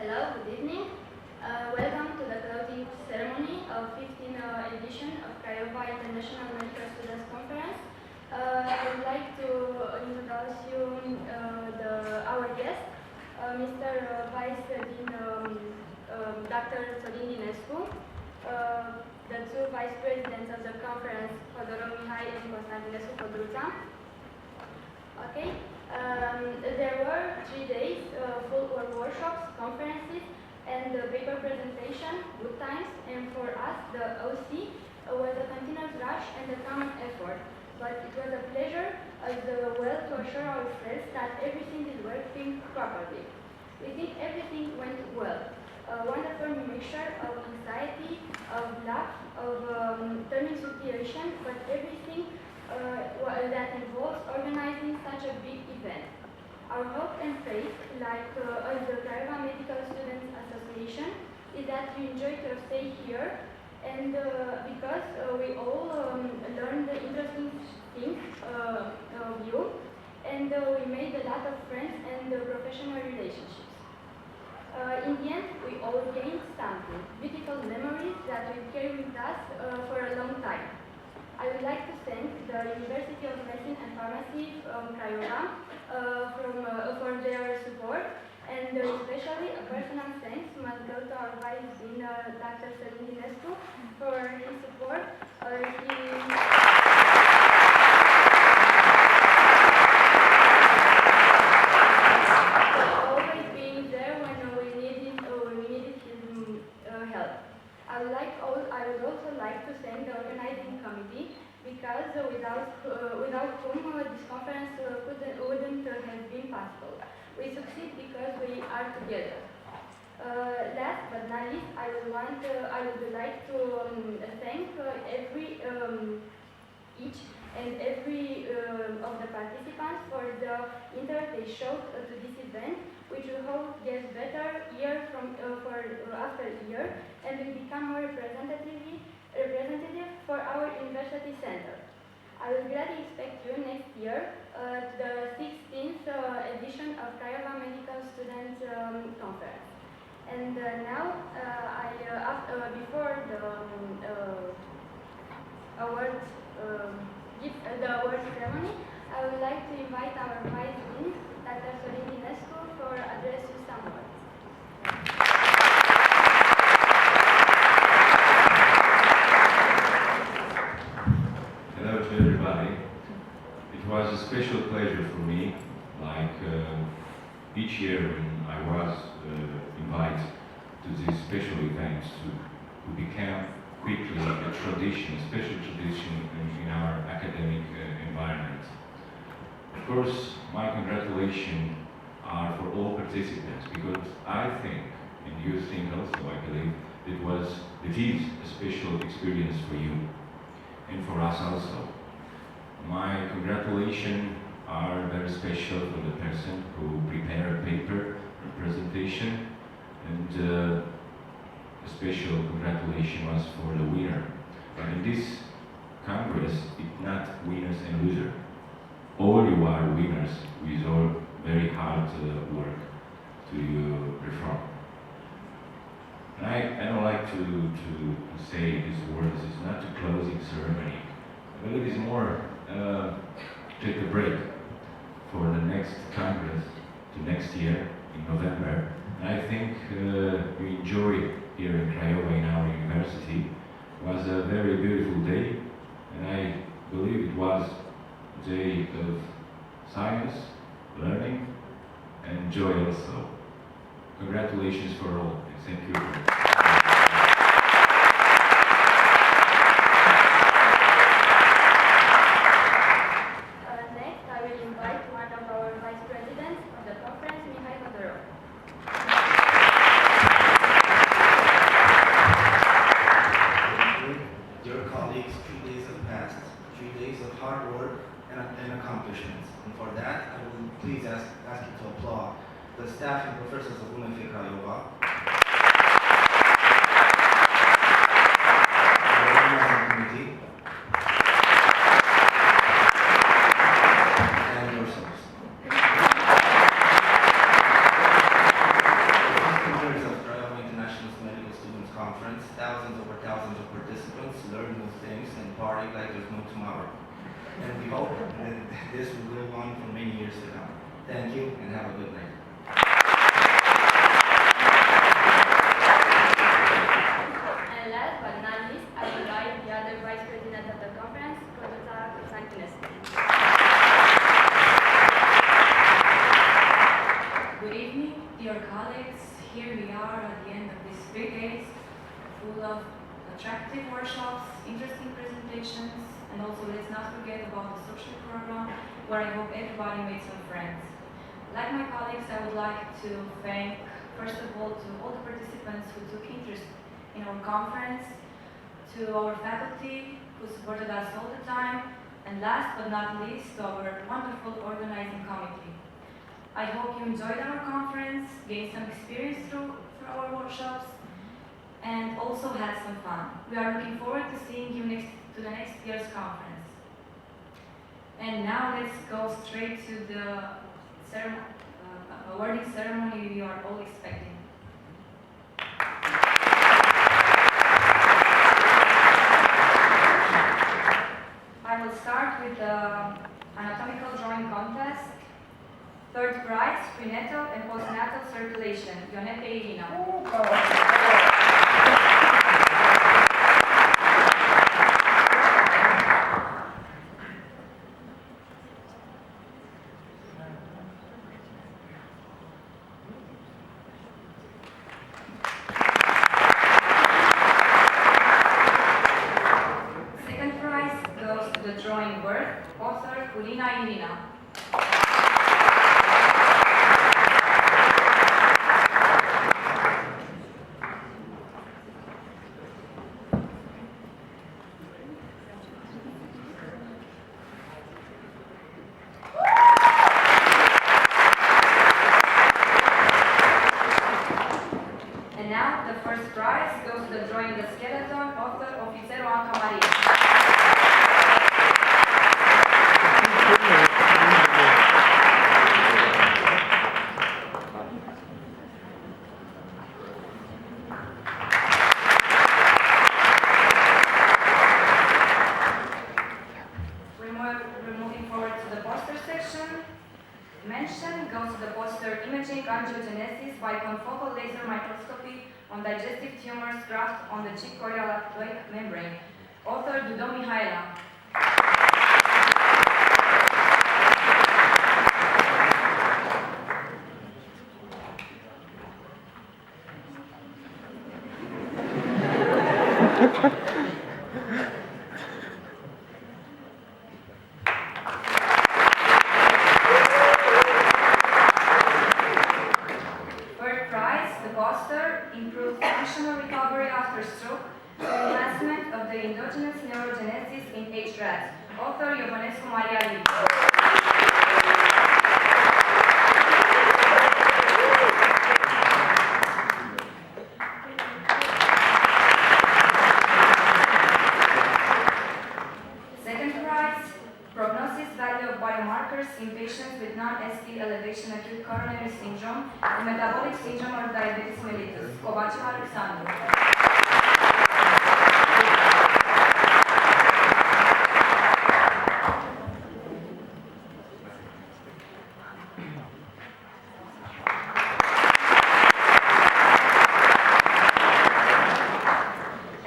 Hello, good evening. Welcome to the closing ceremony of 15th edition of Craiova International Medical Students Conference. I would like to introduce you our guest, Mr. Vice Dean Dr. Sorin Dinescu, the two Vice Presidents of the conference, Hodorov Mihai and Constantinescu Codruța. Okay. There were 3 days full of workshops, conferences, and paper presentation, good times, and for us, the OC, was a continuous rush and a common effort. But it was a pleasure as well to assure ourselves that everything is working properly. We think everything went well. A wonderful mixture of anxiety, of love, of turning situation, but everything that involves organizing such a big event. Our hope and faith, like as the Craiova Medical Students Association, is that you enjoy your stay here, and because we all learned interesting things of you, and we made a lot of friends and professional relationships. In the end, we all gained something, beautiful memories that we carry with us for a long time. I would like to thank the University of Medicine and Pharmacy from Craiova for their support, and especially a personal thanks must go to our Vice Dean, Dr. Sorin Dinescu, for his support. Always being there when we needed his help. I would also like to thank the organizing committee, because without whom this conference wouldn't have been possible. We succeed because we are together. Last but not least, I would like to thank each and every of the participants for the interest they showed to this event, which we hope gets better year after year, and will become more representative for our university center. I will gladly expect you next year to the 16th edition of Craiova Medical Students Conference. And now, before the award ceremony, I would like to invite our Vice Dean, Dr. Sorin Dinescu, for address you some words. Hello to everybody. It was a special pleasure for me, like each year when I was invited to these special events to become quickly a tradition, a special tradition in our academic environment. Of course, my congratulations are for all participants, because I think, and you think also, I believe, it is a special experience for you and for us also. My congratulations are very special for the person who prepared a paper, a presentation, and a special congratulation was for the winner. But in this Congress, it's not winners and losers. All you are winners with all very hard work to perform. And I don't like to say these words. It's not a closing ceremony, but it is more take a break for the next Congress, the next year in November. And I think we enjoy here in Craiova in our university. It was a very beautiful day, and I believe it was a day of science, learning, and joy also. Congratulations for all, and thank you. Next, I will invite one of our vice presidents of the conference, Mihai Hodorov. Dear colleagues, 3 days have passed, 3 days of hard work and accomplishments. And for that, I will please ask you to applaud the staff and professors of UMF Craiova, the organizing committee, and yourselves. and have a good night. And last but not least, I invite the other Vice President of the conference, Cătăța Constantinescu. Good evening, dear colleagues. Here we are at the end of these 3 days, full of attractive workshops, interesting presentations, and also let's not forget about the social program, where I hope everybody made some friends. Like my colleagues, I would like to thank, first of all, to all the participants who took interest in our conference, to our faculty who supported us all the time, and last but not least, to our wonderful organizing committee. I hope you enjoyed our conference, gained some experience through our workshops, and also had some fun. We are looking forward to seeing you to the next year's conference. And now let's go straight to the awarding ceremony we are all expecting. I will start with the anatomical drawing contest. Third prize, prenatal and postnatal circulation, Ionete Irina. Second prize goes to the drawing birth, author Kulina Irina. And now the first prize goes to the drawing the skeleton, author Ofițerul Anca Maria. We're moving forward to the poster section. Mention goes to the poster Imaging Angiogenesis by Confocal Laser Microscopy on Digestive Tumors Graft on the Cheek Chorial Atoic Membrane. Author Dudo Mihaela. Third prize, the poster, improved functional recovery after stroke, enhancement of the endogenous neurogenesis in aged rats. Author Iovanescu Maria Lee. Second prize, prognosis value of biomarkers in patients with non-ST elevation acute coronary syndrome and metabolic syndrome or diabetes mellitus. Covacev Alexandru.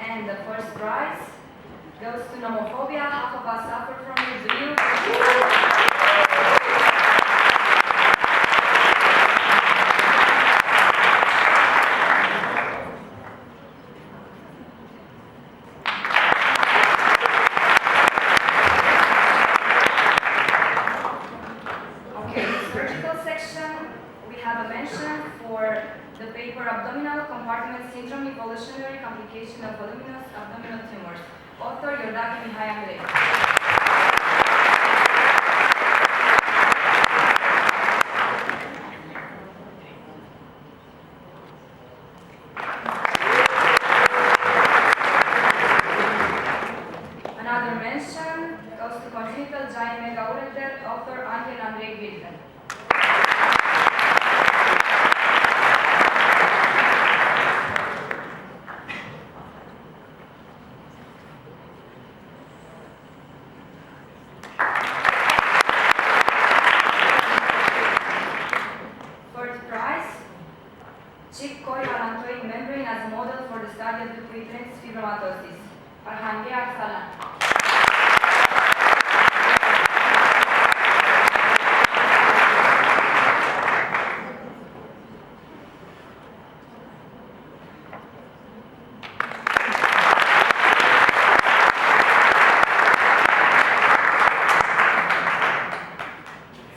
And the first prize goes to nomophobia. Half of us suffer from it. Do you? Okay, surgical section, we have a mention for the paper Abdominal Compartment Syndrome Evolutionary Complication of Voluminous Abdominal Tumors. Author Iordache Mihai Andrei. Another mention goes to congenital giant megaureter, author Angel Andrei Wilhelm. as a model for the study of Dupuytren's fibromatosis. Arhange Arsalan.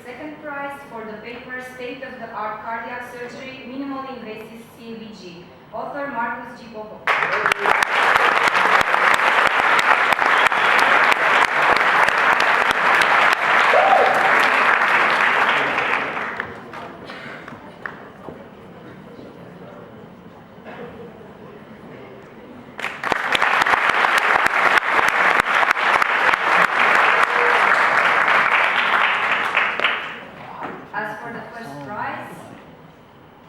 Second prize for the paper State-of-the-Art Cardiac Surgery, Minimally Invasive CABG, author Marcus G. Popo. As for the first prize,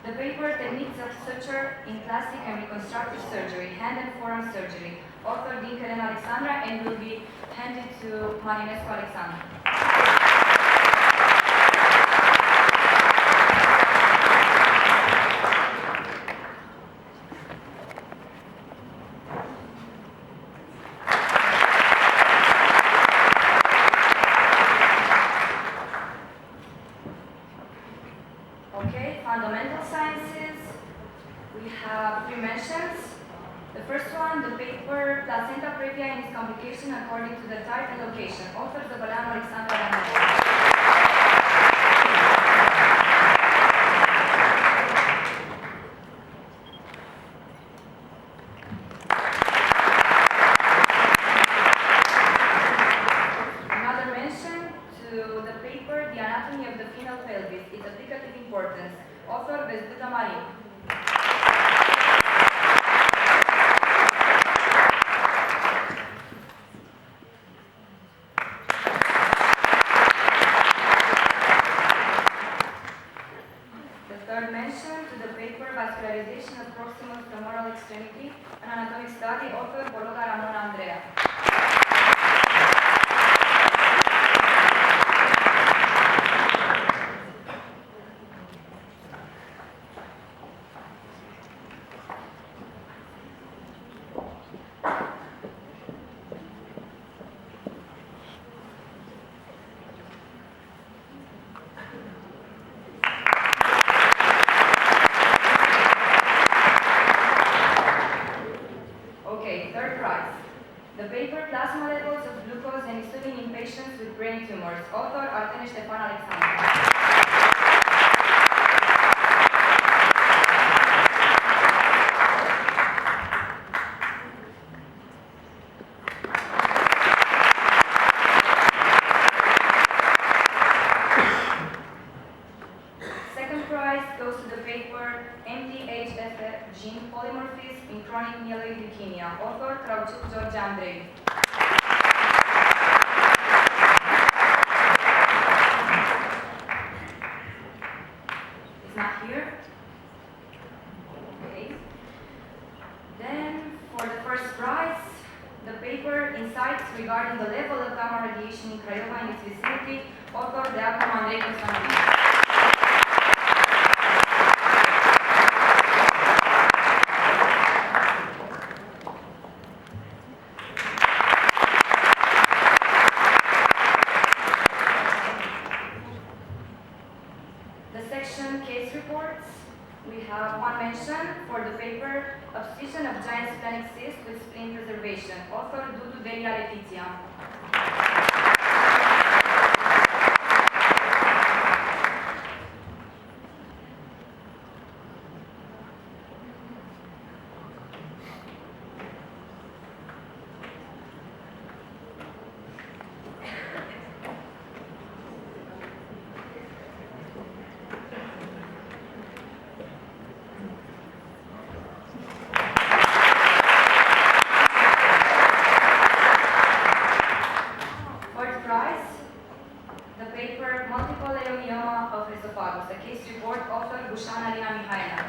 the paper Techniques of Suture in Plastic and Reconstructive Surgery, Hand and Forearm Surgery, author Dinka Elena Alexandra, and will be handed to Marinescu Alexandra. Okay, fundamental sciences. We have three mentions. The first one, the paper Placenta previa and its complication according to the type and location, author Zăbăleanu Alexandra Daniel. Another mention to the paper The Anatomy of the Female Pelvis, its applicative importance, author Vesbuta Marin. The third mention to the paper Vascularization of Proximal Femoral Extremity, an anatomic study, author Bologa Ramona Andrea. Okay, third prize. The paper Plasma Levels of Glucose and Insulin in Patients with Brain Tumors, author Artene Ștefan Alexandru. Second prize goes to the paper MDHFF gene polymorphism in chronic myeloid leukemia, author Crauciuc George Andrei. It's not here. Okay. Then for the first prize, the paper Insights regarding the level of gamma radiation in Craiova and its vicinity, author Deacon Andrei Constantin. The section case reports, we have one mention for the paper Obstetricia of Giant Splenic Cyst with Spleen Preservation, author Dudu Delia Letitia. Fourth prize, the paper Multiple Leiomyoma of Esophagus, a case report, author Gușan Alina Mihaela.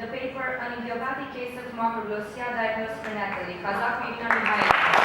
the paper, an idiopathic case of macroglossia diagnosed prenatally, Kazakh Victor Mihai.